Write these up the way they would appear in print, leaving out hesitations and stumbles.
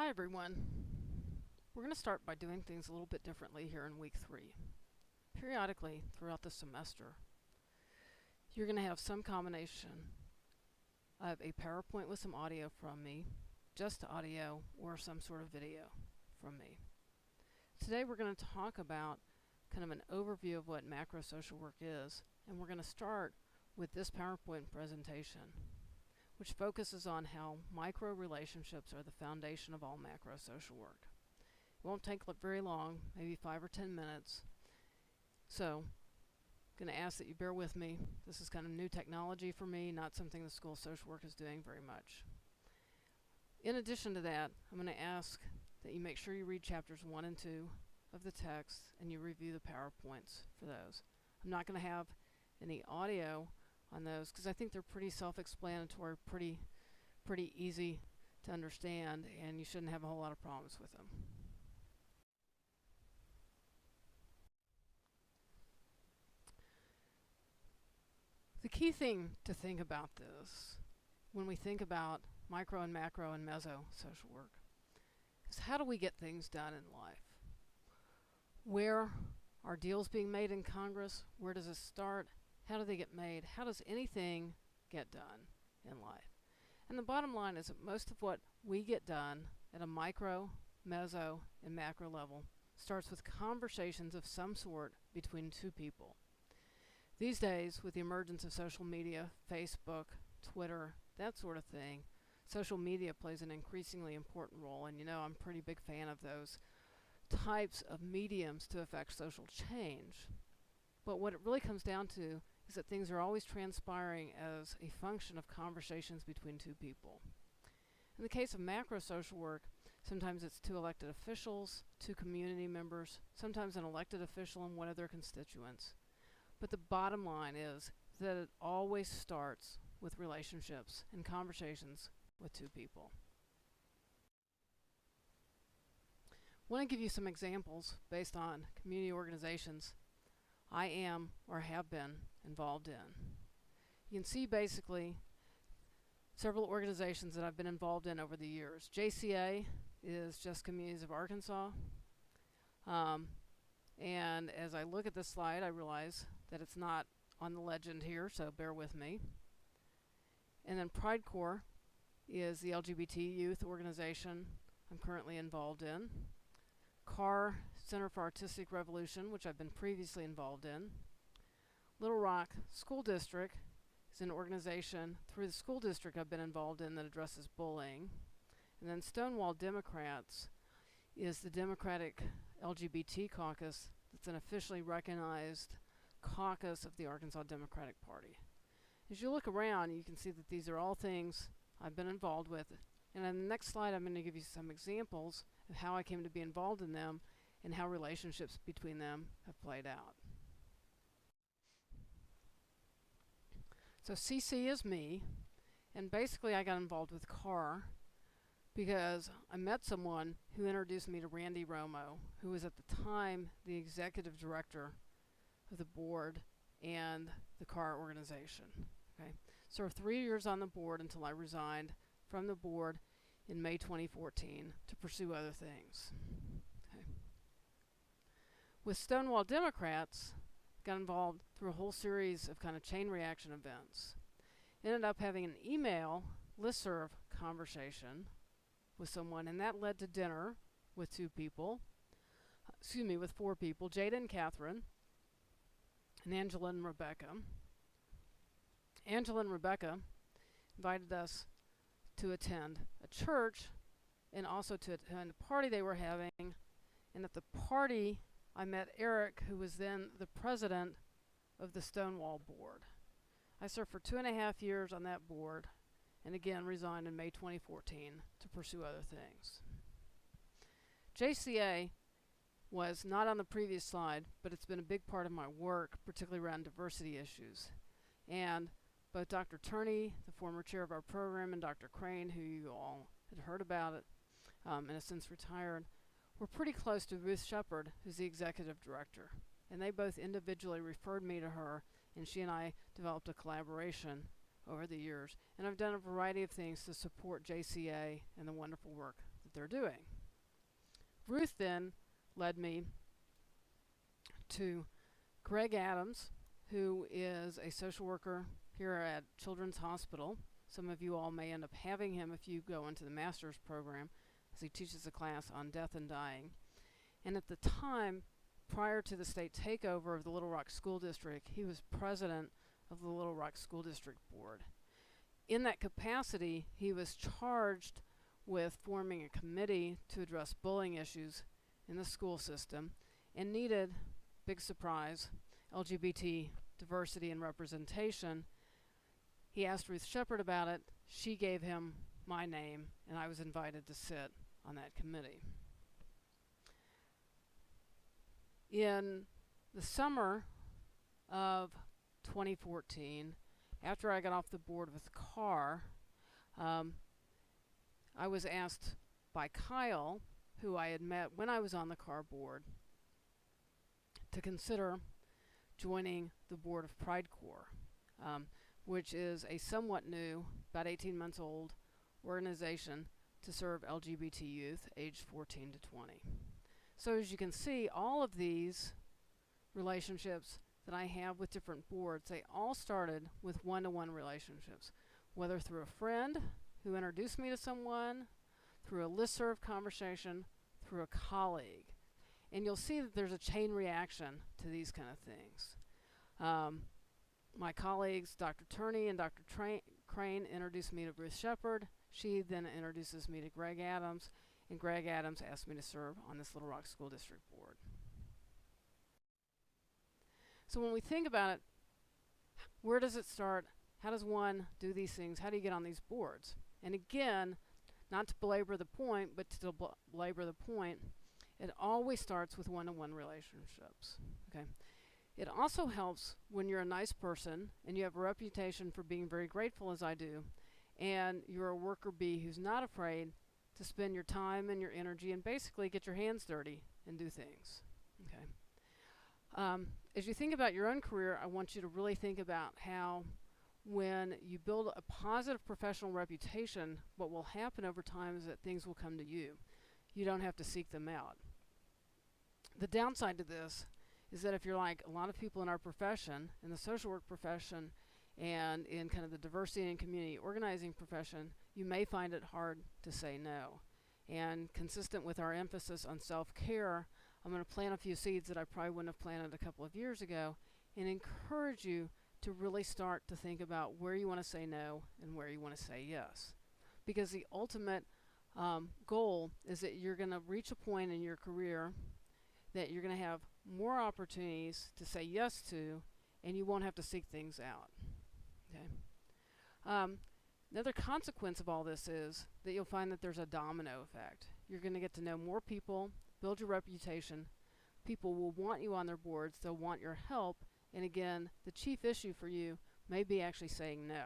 Hi everyone. We're going to start by doing things a little bit differently here in week 3. Periodically throughout the semester, you're going to have some combination of a PowerPoint with some audio from me, just audio, or some sort of video from me. Today we're going to talk about kind of an overview of what macro social work is, and we're going to start with this PowerPoint presentation, which focuses on how micro relationships are the foundation of all macro social work. It won't take very long, maybe 5 or 10 minutes. So, I'm going to ask that you bear with me. This is kind of new technology for me, not something the School of Social Work is doing very much. In addition to that, I'm going to ask that you make sure you read chapters 1 and 2 of the text and you review the PowerPoints for those. I'm not going to have any audio on those because I think they're pretty self-explanatory, pretty easy to understand, and you shouldn't have a whole lot of problems with them. The key thing to think about this when we think about micro and macro and meso social work is how do we get things done in life? Where are deals being made in Congress? Where does it start? How do they get made? How does anything get done in life? And the bottom line is that most of what we get done at a micro, meso, and macro level starts with conversations of some sort between two people. These days, with the emergence of social media, Facebook, Twitter, that sort of thing, social media plays an increasingly important role, and you know I'm a pretty big fan of those types of mediums to affect social change. But what it really comes down to is that things are always transpiring as a function of conversations between two people. In the case of macro social work, sometimes it's two elected officials, two community members, sometimes an elected official and one of their constituents. But the bottom line is that it always starts with relationships and conversations with two people. I want to give you some examples based on community organizations I am or have been involved in. You can see basically several organizations that I've been involved in over the years. JCA is Just Communities of Arkansas. And as I look at this slide, I realize that it's not on the legend here, so bear with me. And then Pride Corps is the LGBT youth organization I'm currently involved in. CAR, Center for Artistic Revolution, which I've been previously involved in. Little Rock School District is an organization through the school district I've been involved in that addresses bullying. And then Stonewall Democrats is the Democratic LGBT caucus that's an officially recognized caucus of the Arkansas Democratic Party. As you look around, you can see that these are all things I've been involved with. And on the next slide, I'm going to give you some examples of how I came to be involved in them and how relationships between them have played out. So CC is me, and basically I got involved with CAR because I met someone who introduced me to Randy Romo, who was at the time the executive director of the board and the CAR organization. Okay, so 3 years on the board until I resigned from the board in May 2014 to pursue other things. Okay. With Stonewall Democrats, got involved through a whole series of kind of chain reaction events. Ended up having an email listserv conversation with someone, and that led to dinner with with 4 people, Jada and Catherine, and Angela and Rebecca. Angela and Rebecca invited us to attend a church and also to attend a party they were having. And at the party, I met Eric, who was then the president of the Stonewall board. I served for 2.5 years on that board and again resigned in May 2014 to pursue other things. JCA was not on the previous slide, but it's been a big part of my work, particularly around diversity issues. And both Dr. Turney, the former chair of our program, and Dr. Crane, who you all had heard about it and has since retired, were pretty close to Ruth Shepard, who's the executive director. And they both individually referred me to her, and she and I developed a collaboration over the years. And I've done a variety of things to support JCA and the wonderful work what they're doing. Ruth then led me to Greg Adams, who is a social worker here at Children's Hospital. Some of you all may end up having him if you go into the master's program, as he teaches a class on death and dying. And at the time, prior to the state takeover of the Little Rock School District, he was president of the Little Rock School District Board. In that capacity, he was charged with forming a committee to address bullying issues in the school system and needed, big surprise, LGBT diversity and representation. He asked Ruth Shepard about it. She gave him my name, and I was invited to sit on that committee. In the summer of 2014, after I got off the board with CAR, I was asked by Kyle, who I had met when I was on the CAR board, to consider joining the board of Pride Corps, which is a somewhat new, about 18 months old, organization to serve LGBT youth aged 14 to 20. So as you can see, all of these relationships that I have with different boards, they all started with one-to-one relationships, whether through a friend who introduced me to someone, through a listserv conversation, through a colleague. And you'll see that there's a chain reaction to these kind of things. My colleagues, Dr. Turney and Dr. Crane, introduced me to Ruth Shepard. She then introduces me to Greg Adams, and Greg Adams asked me to serve on this Little Rock School District Board. So when we think about it, where does it start? How does one do these things? How do you get on these boards? And again, not to belabor the point, but to belabor the point, it always starts with one-to-one relationships. Okay. It also helps when you're a nice person and you have a reputation for being very grateful, as I do, and you're a worker bee who's not afraid to spend your time and your energy and basically get your hands dirty and do things. Okay. As you think about your own career, I want you to really think about how when you build a positive professional reputation, what will happen over time is that things will come to you. You don't have to seek them out. The downside to this is that if you're like a lot of people in our profession, in the social work profession, and in kind of the diversity and community organizing profession, you may find it hard to say no. And consistent with our emphasis on self-care, I'm going to plant a few seeds that I probably wouldn't have planted a couple of years ago and encourage you to really start to think about where you want to say no and where you want to say yes. Because the ultimate goal is that you're going to reach a point in your career that you're going to have more opportunities to say yes to, and you won't have to seek things out. Okay. Another consequence of all this is that you'll find that there's a domino effect. You're going to get to know more people, build your reputation. People will want you on their boards. They'll want your help. And again, the chief issue for you may be actually saying no.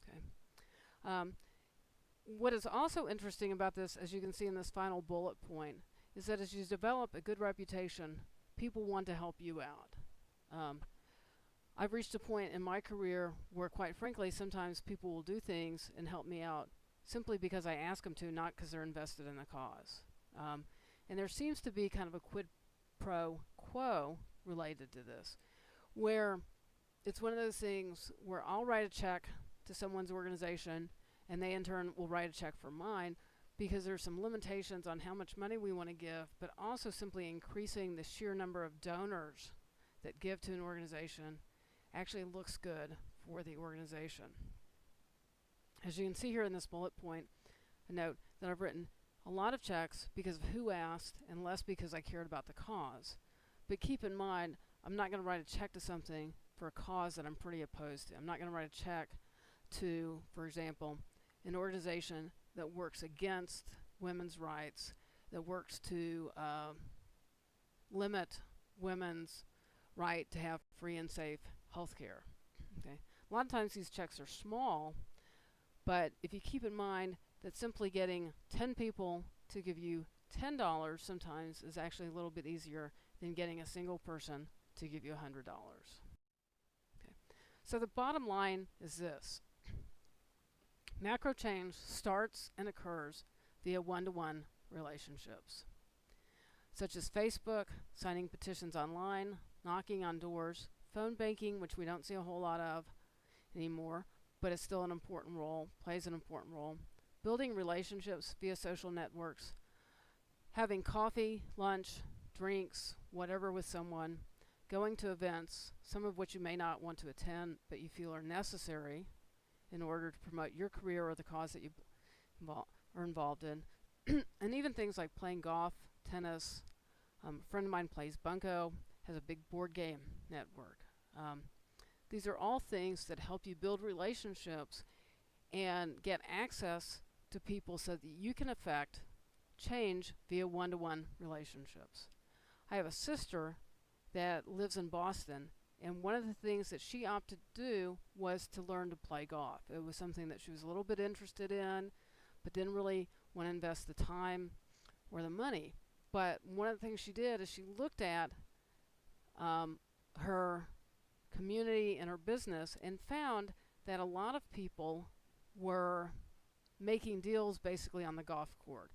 Okay. What is also interesting about this, as you can see in this final bullet point, is that as you develop a good reputation, people want to help you out. I've reached a point in my career where, quite frankly, sometimes people will do things and help me out simply because I ask them to, not because they're invested in the cause. And there seems to be kind of a quid pro quo related to this, where it's one of those things where I'll write a check to someone's organization and they in turn will write a check for mine, because there's some limitations on how much money we want to give, but also simply increasing the sheer number of donors that give to an organization actually looks good for the organization. As you can see here in this bullet point, a note that I've written a lot of checks because of who asked and less because I cared about the cause. But keep in mind, I'm not going to write a check to something for a cause that I'm pretty opposed to. I'm not going to write a check to, for example, an organization that works against women's rights, that works to limit women's right to have free and safe health care. Okay. A lot of times these checks are small, but if you keep in mind that simply getting 10 people to give you $10 sometimes is actually a little bit easier than getting a single person to give you $100. Okay. So the bottom line is this. Macro change starts and occurs via one-to-one relationships, such as Facebook, signing petitions online, knocking on doors, phone banking, which we don't see a whole lot of anymore, but it's still an important role, plays an important role, building relationships via social networks, having coffee, lunch, drinks, whatever with someone, going to events, some of which you may not want to attend, but you feel are necessary in order to promote your career or the cause that you are involved in, and even things like playing golf, tennis. A friend of mine plays bunco, has a big board game network. These are all things that help you build relationships and get access to people so that you can affect change via one-to-one relationships. I have a sister that lives in Boston, and one of the things that she opted to do was to learn to play golf. It was something that she was a little bit interested in, but didn't really want to invest the time or the money. But one of the things she did is she looked at her community and her business and found that a lot of people were making deals basically on the golf course.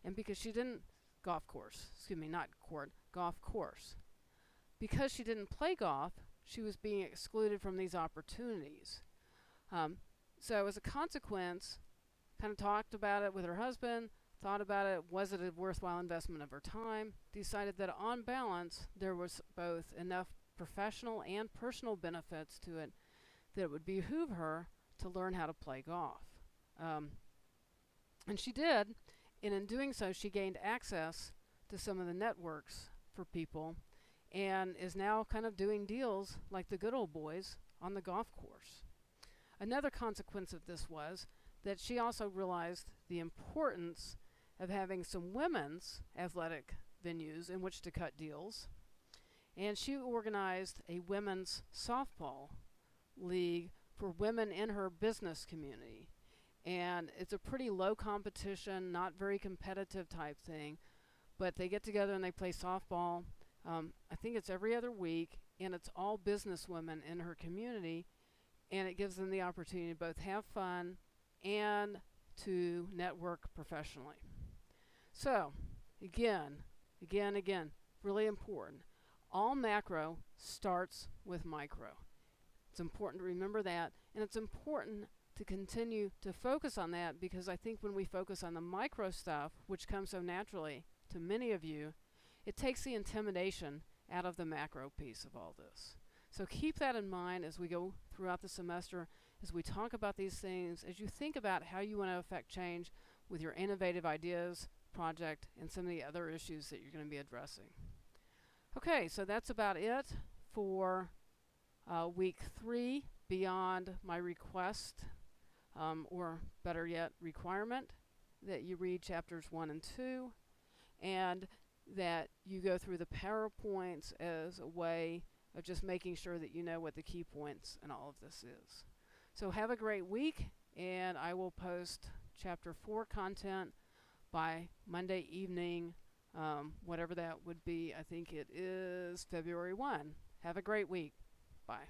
And because she didn't, golf course, because she didn't play golf, she was being excluded from these opportunities. So as a consequence, kind of talked about it with her husband, thought about it, was it a worthwhile investment of her time, decided that on balance, there was both enough professional and personal benefits to it that it would behoove her to learn how to play golf. And she did, and in doing so, she gained access to some of the networks for people and is now kind of doing deals like the good old boys on the golf course. Another consequence of this was that she also realized the importance of having some women's athletic venues in which to cut deals. And she organized a women's softball league for women in her business community. And it's a pretty low competition, not very competitive type thing, but they get together and they play softball. I think it's every other week, and it's all business women in her community, and it gives them the opportunity to both have fun and to network professionally. So, again, really important. All macro starts with micro. It's important to remember that, and it's important to continue to focus on that, because I think when we focus on the micro stuff, which comes so naturally to many of you, it takes the intimidation out of the macro piece of all this. So keep that in mind as we go throughout the semester, as we talk about these things, as you think about how you want to affect change with your innovative ideas, project, and some of the other issues that you're going to be addressing. Okay, so that's about it for week 3, beyond my request, or better yet, requirement, that you read chapters 1 and 2, and that you go through the PowerPoints as a way of just making sure that you know what the key points in all of this is. So have a great week, and I will post chapter 4 content by Monday evening, whatever that would be. I think it is February 1. Have a great week. Bye.